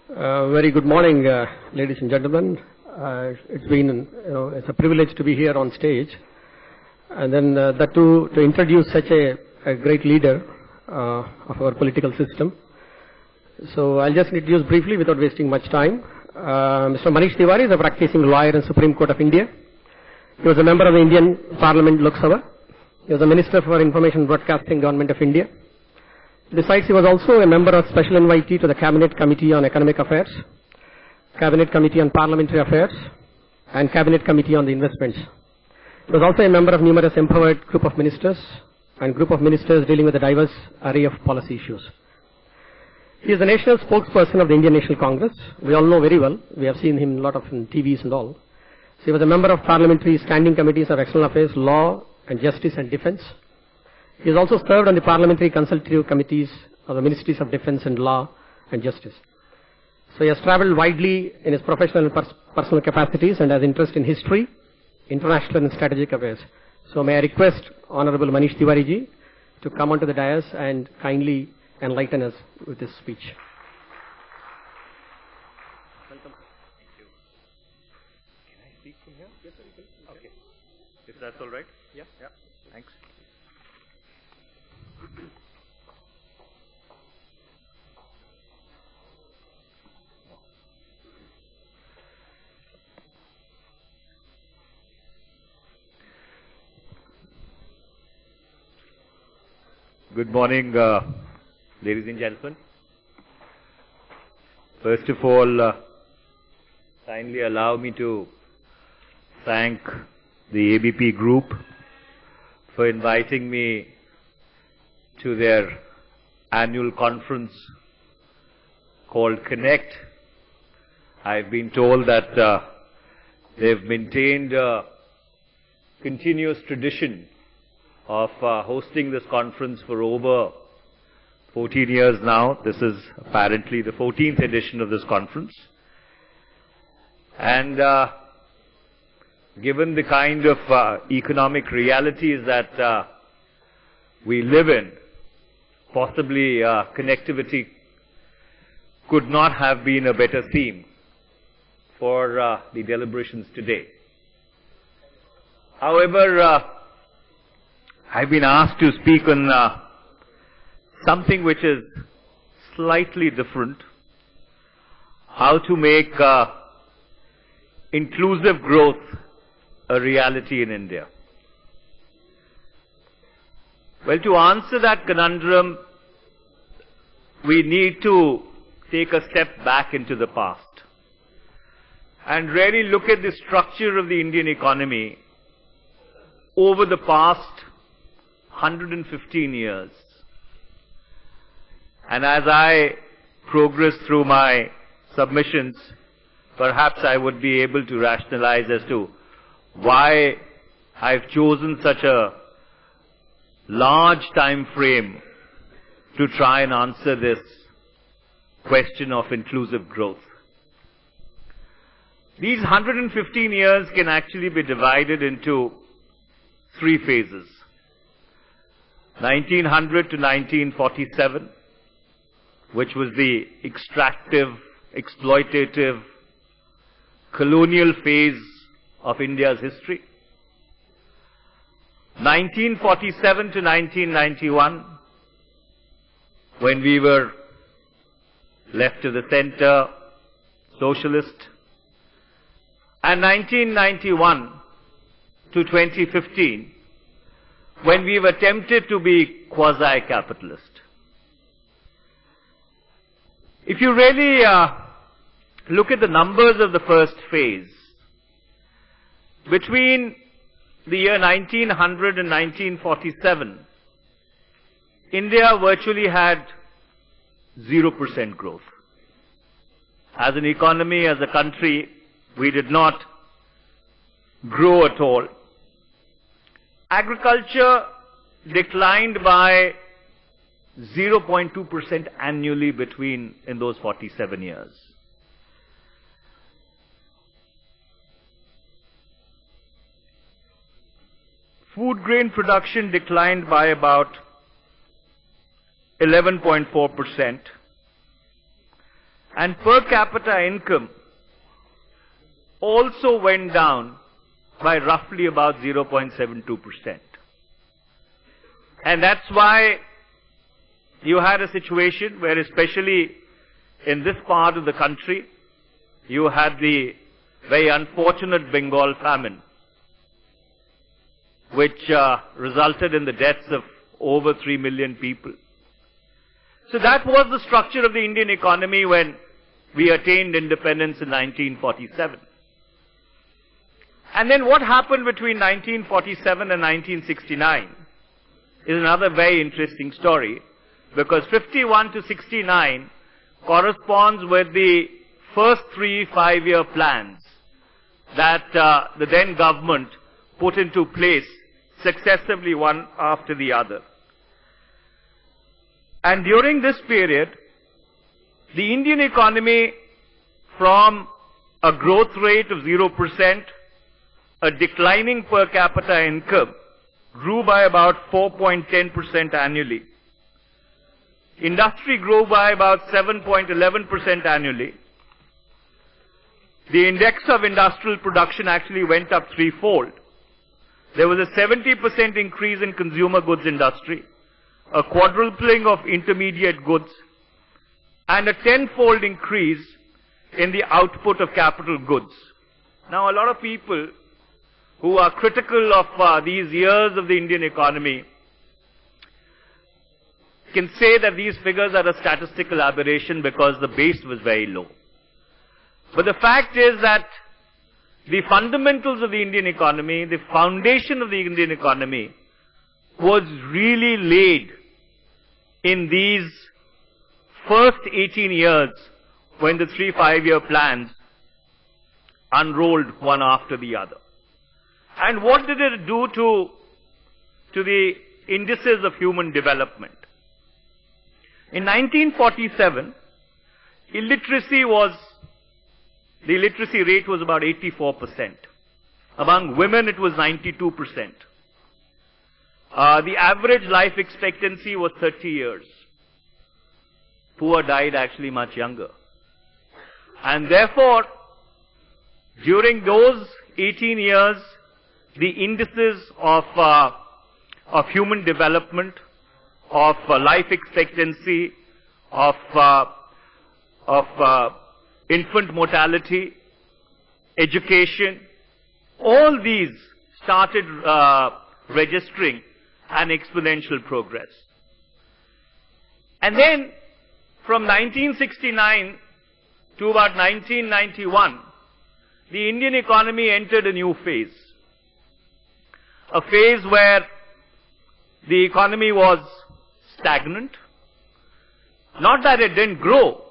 Very good morning, ladies and gentlemen. It's been, it's a privilege to be here on stage, and then that to introduce such a great leader of our political system. So I'll just introduce briefly without wasting much time. Mr. Manish Tiwari is a practicing lawyer in Supreme Court of India. He was a member of the Indian Parliament Lok Sabha. He was a Minister for Information Broadcasting, Government of India. Besides, he was also a member of Special Invitee to the Cabinet Committee on Economic Affairs, Cabinet Committee on Parliamentary Affairs, and Cabinet Committee on the Investments. He was also a member of numerous empowered group of ministers and group of ministers dealing with a diverse array of policy issues. He is the national spokesperson of the Indian National Congress. We all know very well. We have seen him a lot of in TVs and all. So he was a member of Parliamentary Standing Committees of External Affairs, Law and Justice and Defence. He has also served on the Parliamentary Consultative Committees of the Ministries of Defence and Law and Justice. So he has travelled widely in his professional and personal capacities and has interest in history, international and strategic affairs. So may I request Honourable Manish Tiwari ji to come onto the dais and kindly enlighten us with his speech. Welcome. Thank you. Can I speak from here? Yes, sir. Okay. If that's all right? Yeah. Yeah. Thanks. Good morning, ladies and gentlemen. First of all, kindly allow me to thank the ABP Group for inviting me to their annual conference called Connect. I've been told that they've maintained a continuous tradition of hosting this conference for over 14 years now. This is apparently the 14th edition of this conference. And given the kind of economic realities that we live in, possibly connectivity could not have been a better theme for the deliberations today. However, I've been asked to speak on something which is slightly different: how to make inclusive growth a reality in India. Well, to answer that conundrum, we need to take a step back into the past and really look at the structure of the Indian economy over the past 115 years. And as I progress through my submissions, perhaps I would be able to rationalize as to why I've chosen such a large time frame to try and answer this question of inclusive growth. These 115 years can actually be divided into three phases: 1900 to 1947, which was the extractive, exploitative, colonial phase of India's history; 1947 to 1991, when we were left to the center, socialist; and 1991 to 2015, when we were tempted to be quasi-capitalist. If you really look at the numbers of the first phase, between the year 1900 and 1947, India virtually had 0% growth. As an economy, as a country, we did not grow at all. Agriculture declined by 0.2% annually in those 47 years. Food grain production declined by about 11.4%. And per capita income also went down by roughly about 0.72%. And that's why you had a situation where, especially in this part of the country, you had the very unfortunate Bengal famine, which resulted in the deaths of over 3 million people. So that was the structure of the Indian economy when we attained independence in 1947. And then what happened between 1947 and 1969 is another very interesting story, because 51 to 69 corresponds with the first 3 5-year plans that the then government put into place successively, one after the other. And during this period, the Indian economy, from a growth rate of 0%, a declining per capita income, grew by about 4.10% annually. Industry grew by about 7.11% annually. The index of industrial production actually went up threefold. There was a 70% increase in consumer goods industry, a quadrupling of intermediate goods, and a 10-fold increase in the output of capital goods. Now, a lot of people who are critical of these years of the Indian economy can say that these figures are a statistical aberration because the base was very low. But the fact is that the fundamentals of the Indian economy, the foundation of the Indian economy, was really laid in these first 18 years when the 3 5-year plans unrolled one after the other. And what did it do to the indices of human development? In 1947, the illiteracy rate was about 84%. Among women, it was 92%. The average life expectancy was 30 years. Poor died actually much younger. And therefore, during those 18 years, the indices of human development, of life expectancy, of infant mortality, education, all these started registering an exponential progress. And then, from 1969 to about 1991, the Indian economy entered a new phase. A phase where the economy was stagnant. Not that it didn't grow.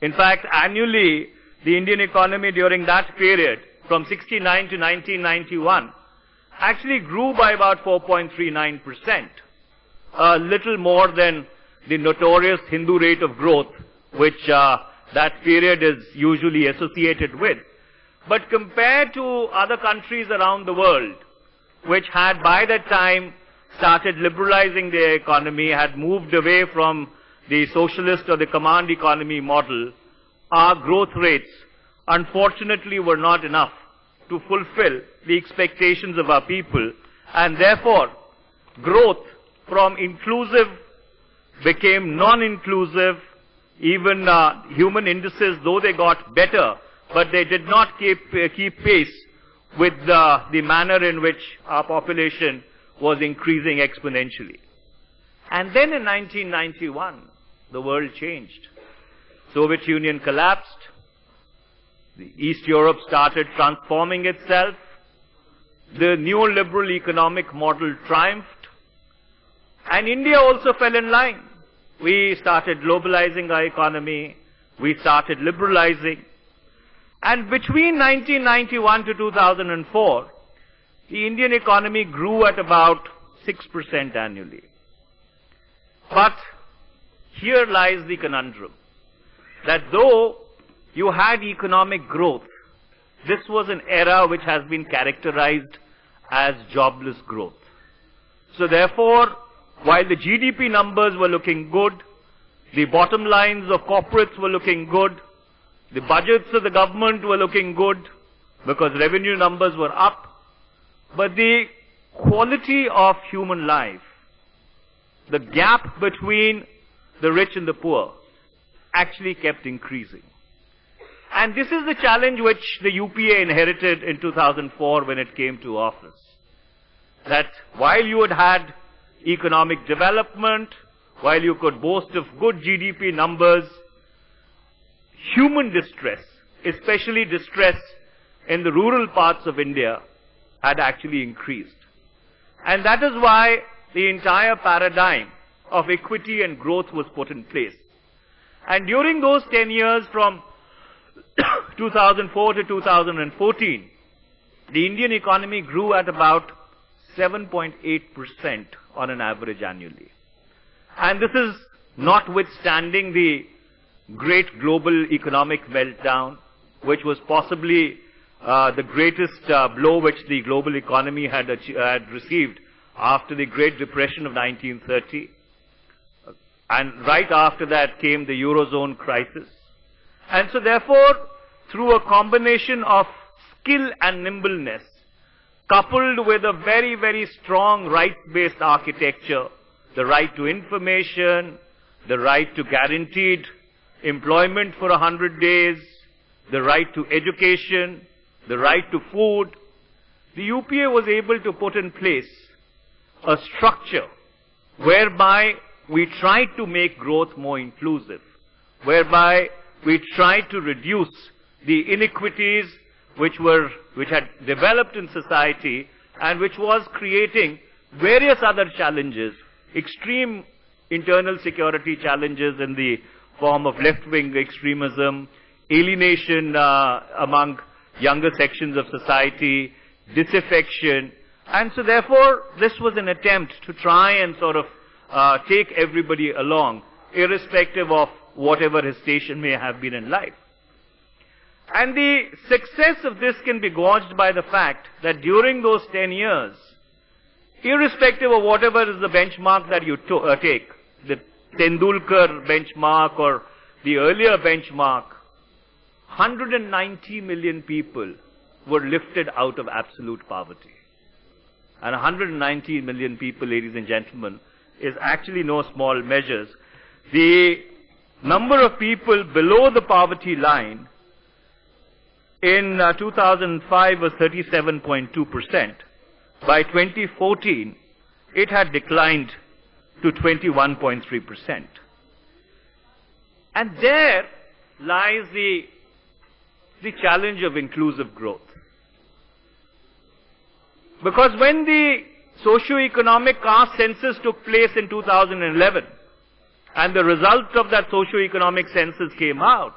In fact, annually, the Indian economy during that period, from 69 to 1991, actually grew by about 4.39%. A little more than the notorious Hindu rate of growth, which that period is usually associated with. But compared to other countries around the world, which had by that time started liberalizing their economy, had moved away from the socialist or the command economy model, our growth rates, unfortunately, were not enough to fulfill the expectations of our people. And therefore, growth from inclusive became non-inclusive. Even human indices, though they got better, but they did not keep pace with the manner in which our population was increasing exponentially. And then in 1991, the world changed. Soviet Union collapsed. The East Europe started transforming itself. The neoliberal economic model triumphed. And India also fell in line. We started globalizing our economy. We started liberalizing. And between 1991 to 2004, the Indian economy grew at about 6% annually. But here lies the conundrum, that though you had economic growth, this was an era which has been characterized as jobless growth. So therefore, while the GDP numbers were looking good, the bottom lines of corporates were looking good, The budgets of the government were looking good because revenue numbers were up, but the quality of human life, the gap between the rich and the poor, actually kept increasing. And this is the challenge which the UPA inherited in 2004 when it came to office. That while you had had economic development, while you could boast of good GDP numbers, human distress, especially distress in the rural parts of India, had actually increased. And that is why the entire paradigm of equity and growth was put in place. And during those 10 years from 2004 to 2014, the Indian economy grew at about 7.8% on an average annually. And this is notwithstanding the great global economic meltdown, which was possibly the greatest blow which the global economy had received after the Great Depression of 1930. And right after that came the Eurozone crisis. And so therefore, through a combination of skill and nimbleness, coupled with a very, very strong rights-based architecture, the right to information, the right to guaranteed employment for 100 days, the right to education, the right to food, the UPA was able to put in place a structure whereby we tried to make growth more inclusive, whereby we tried to reduce the inequities which had developed in society and which was creating various other challenges, extreme internal security challenges in the form of left-wing extremism, alienation among younger sections of society, disaffection. And so therefore, this was an attempt to try and sort of take everybody along, irrespective of whatever his station may have been in life. And the success of this can be gauged by the fact that during those 10 years, irrespective of whatever is the benchmark that you take, the Tendulkar benchmark or the earlier benchmark, 190 million people were lifted out of absolute poverty. And 190 million people, ladies and gentlemen, is actually no small measures. The number of people below the poverty line in 2005 was 37.2%. By 2014, it had declined to 21.3%. And there lies the challenge of inclusive growth. Because when the socio-economic caste census took place in 2011, and the result of that socio-economic census came out,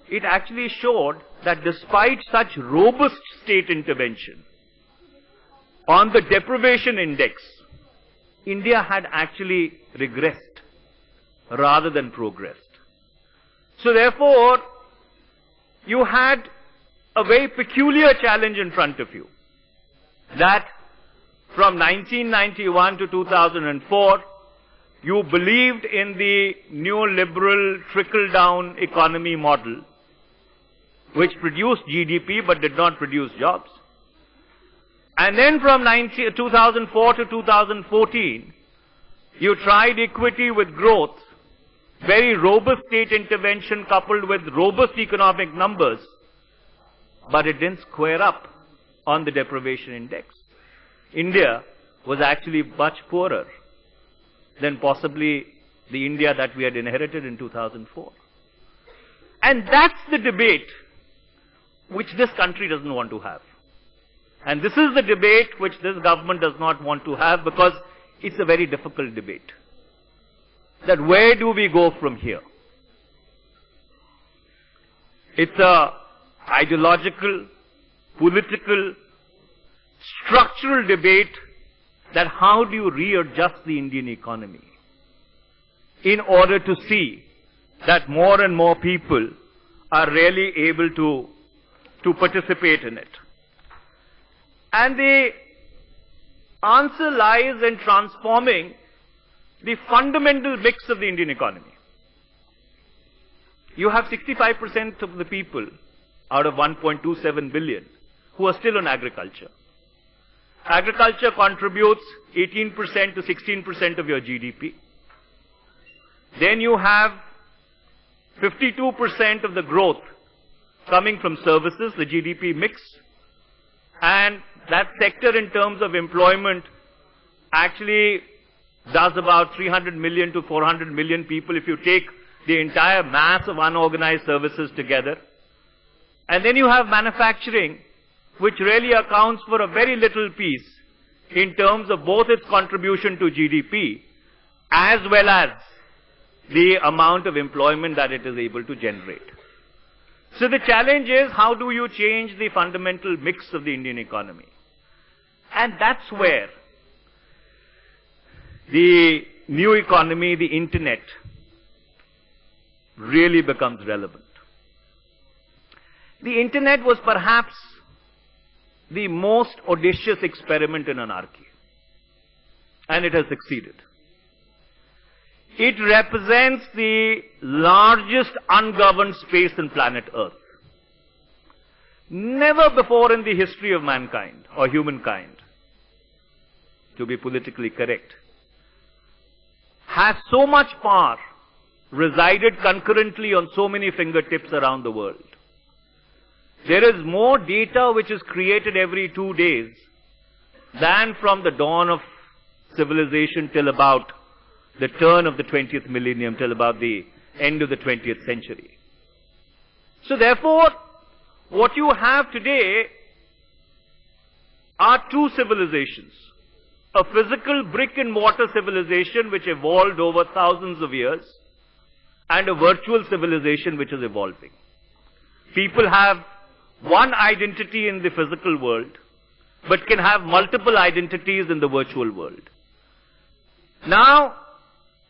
it actually showed that despite such robust state intervention, on the deprivation index, India had actually regressed rather than progressed. So therefore, you had a very peculiar challenge in front of you, that from 1991 to 2004, you believed in the neoliberal trickle-down economy model, which produced GDP but did not produce jobs. And then from 2004 to 2014, you tried equity with growth, very robust state intervention coupled with robust economic numbers, but it didn't square up on the deprivation index. India was actually much poorer than possibly the India that we had inherited in 2004. And that's the debate which this country doesn't want to have. And this is the debate which this government does not want to have, because it's a very difficult debate. That where do we go from here? It's a ideological, political, structural debate that how do you readjust the Indian economy in order to see that more and more people are really able to participate in it. And the answer lies in transforming the fundamental mix of the Indian economy. you have 65% of the people out of 1.27 billion who are still on agriculture. Agriculture contributes 18% to 16% of your GDP. Then you have 52% of the growth coming from services, the GDP mix. And that sector in terms of employment actually does about 300 million to 400 million people if you take the entire mass of unorganized services together. And then you have manufacturing, which really accounts for a very little piece in terms of both its contribution to GDP as well as the amount of employment that it is able to generate. So the challenge is, how do you change the fundamental mix of the Indian economy? And that's where the new economy, the internet, really becomes relevant. The internet was perhaps the most audacious experiment in anarchy. And it has succeeded. It represents the largest ungoverned space on planet Earth. Never before in the history of mankind or humankind, to be politically correct, has so much power resided concurrently on so many fingertips around the world. There is more data which is created every 2 days than from the dawn of civilization till about the turn of the 20th millennium, till about the end of the 20th century. So therefore, what you have today are two civilizations. A physical brick and mortar civilization which evolved over thousands of years, and a virtual civilization which is evolving. People have one identity in the physical world, but can have multiple identities in the virtual world. Now,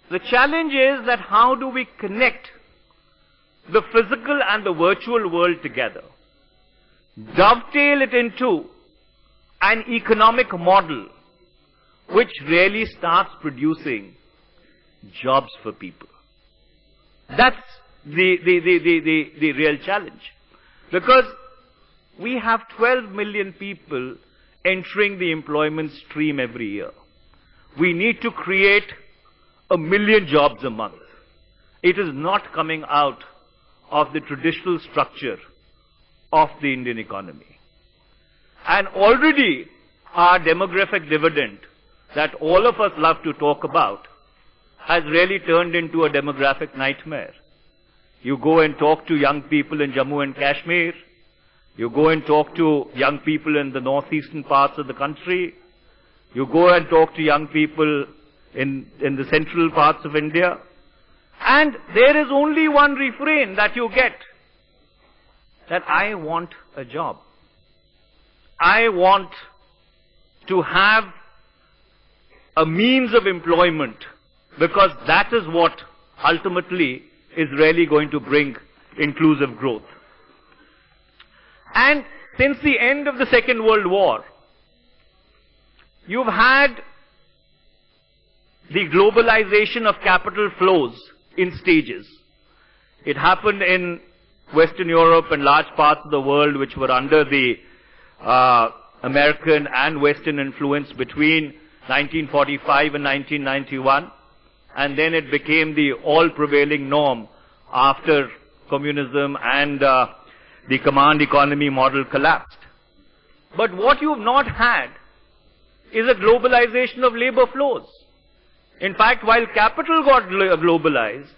the challenge is that how do we connect the physical and the virtual world together? Dovetail it into an economic model which really starts producing jobs for people. That's the real challenge. Because we have 12 million people entering the employment stream every year. We need to create 1 million jobs a month. It is not coming out of the traditional structure of the Indian economy. And already our demographic dividend that all of us love to talk about has really turned into a demographic nightmare. You go and talk to young people in Jammu and Kashmir. You go and talk to young people in the northeastern parts of the country. You go and talk to young people in the central parts of India. And there is only one refrain that you get. That I want a job. I want to have a means of employment, because that is what ultimately is really going to bring inclusive growth. And since the end of the Second World War, you've had the globalization of capital flows in stages. It happened in Western Europe and large parts of the world which were under the American and Western influence between 1945 and 1991. And then it became the all-prevailing norm after communism and the command economy model collapsed. But what you've not had is a globalization of labor flows. In fact, while capital got globalized,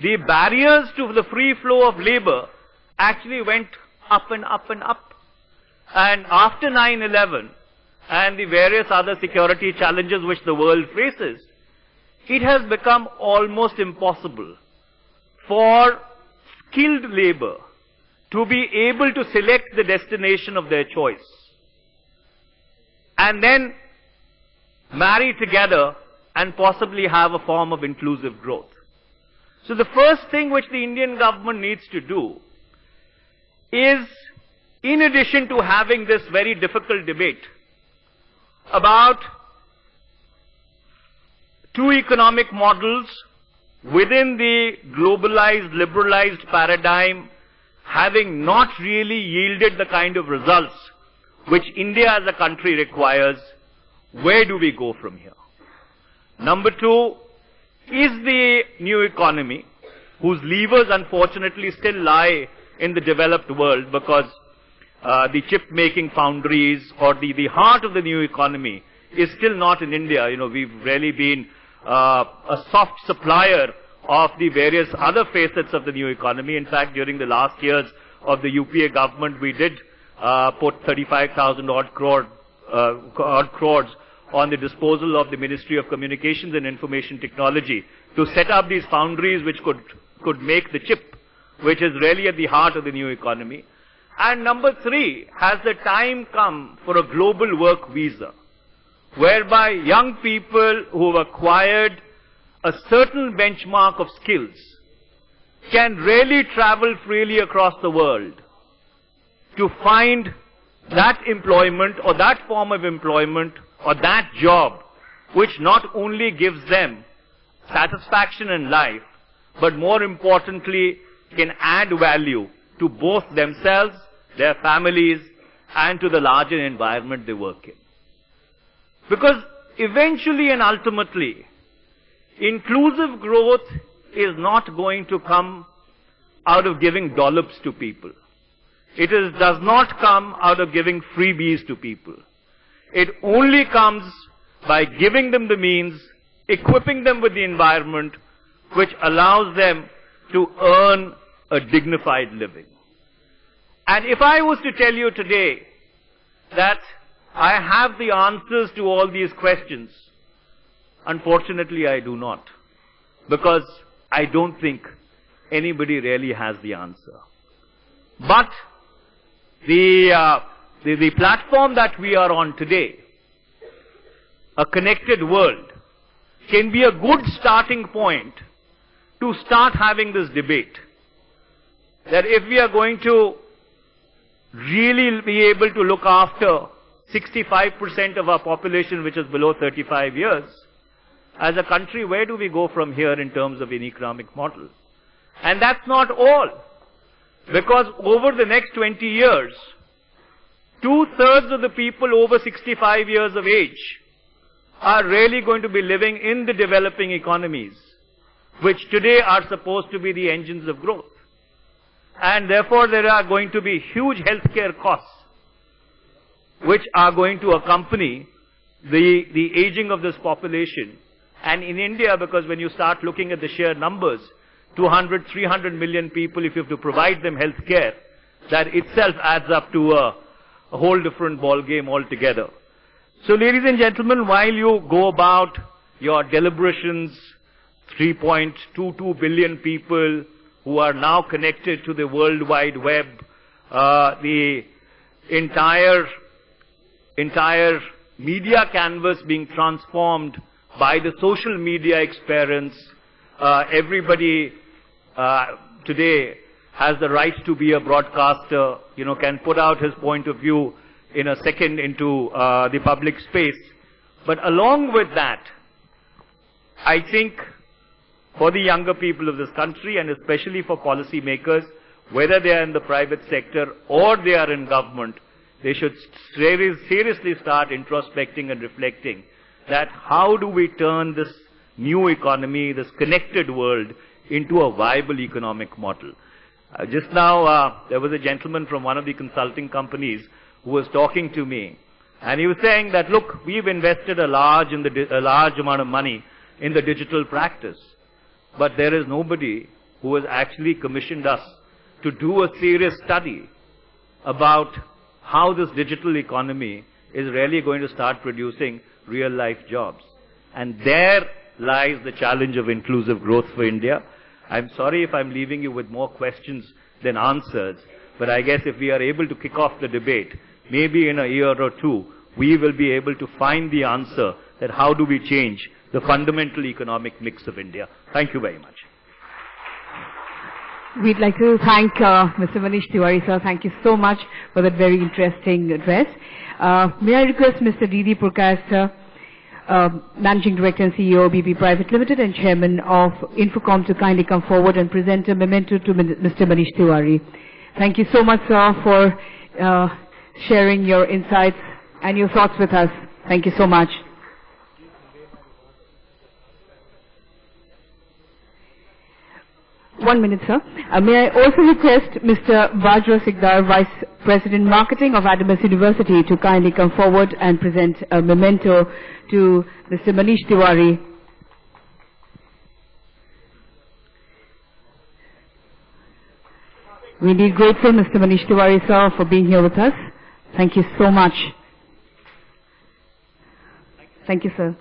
the barriers to the free flow of labor actually went up and up and up. And after 9/11 and the various other security challenges which the world faces, it has become almost impossible for skilled labor to be able to select the destination of their choice and then marry together and possibly have a form of inclusive growth. So the first thing which the Indian government needs to do is, in addition to having this very difficult debate about two economic models within the globalized, liberalized paradigm, having not really yielded the kind of results which India as a country requires, where do we go from here? Number two, is the new economy, whose levers unfortunately still lie in the developed world because the chip-making foundries or the heart of the new economy is still not in India. You know, we've really been a soft supplier of the various other facets of the new economy. In fact, during the last years of the UPA government, we did put 35,000 odd crores on the disposal of the Ministry of Communications and Information Technology to set up these foundries which could make the chip, which is really at the heart of the new economy. And number three, has the time come for a global work visa, whereby young people who have acquired a certain benchmark of skills can really travel freely across the world to find that employment or that form of employment or that job which not only gives them satisfaction in life, but more importantly can add value to both themselves, their families, and to the larger environment they work in. Because eventually and ultimately, inclusive growth is not going to come out of giving dollops to people. It does not come out of giving freebies to people. It only comes by giving them the means, equipping them with the environment which allows them to earn a dignified living. And if I was to tell you today that I have the answers to all these questions, unfortunately I do not, because I don't think anybody really has the answer. But the platform that we are on today, a connected world, can be a good starting point to start having this debate. That if we are going to really be able to look after 65% of our population which is below 35 years, as a country, where do we go from here in terms of an economic model? And that's not all. Because over the next 20 years, 2/3 of the people over 65 years of age are really going to be living in the developing economies, which today are supposed to be the engines of growth. And therefore there are going to be huge healthcare costs which are going to accompany the aging of this population. And in India, because when you start looking at the sheer numbers, 200, 300 million people, if you have to provide them health care, that itself adds up to a whole different ball game altogether. So ladies and gentlemen, while you go about your deliberations, 3.22 billion people who are now connected to the World Wide Web, the entire media canvas being transformed by the social media experience, everybody today has the right to be a broadcaster, can put out his point of view in a second into the public space. But along with that, I think for the younger people of this country, and especially for policy makers, whether they are in the private sector or they are in government, they should seriously start introspecting and reflecting that how do we turn this new economy, this connected world, into a viable economic model. Just now, there was a gentleman from one of the consulting companies who was talking to me, and he was saying that, look, we've invested a large amount of money in the digital practice, but there is nobody who has actually commissioned us to do a serious study about how this digital economy is really going to start producing real-life jobs. And there lies the challenge of inclusive growth for India. I'm sorry if I'm leaving you with more questions than answers, but I guess if we are able to kick off the debate, maybe in a year or two, we will be able to find the answer that how do we change the fundamental economic mix of India. Thank you very much. We'd like to thank Mr. Manish Tiwari, sir. Thank you so much for that very interesting address. May I request Mr. D.D. Purkayastha Managing Director and CEO, BP Private Limited, and Chairman of Infocom, to kindly come forward and present a memento to Mr. Manish Tiwari. Thank you so much, sir, for sharing your insights and your thoughts with us. Thank you so much. One minute, sir. May I also request Mr. Vajra Sikdar, Vice President Marketing of Adamas University, to kindly come forward and present a memento to Mr. Manish Tiwari. We are grateful, Mr. Manish Tiwari, sir, for being here with us. Thank you so much. Thank you, sir.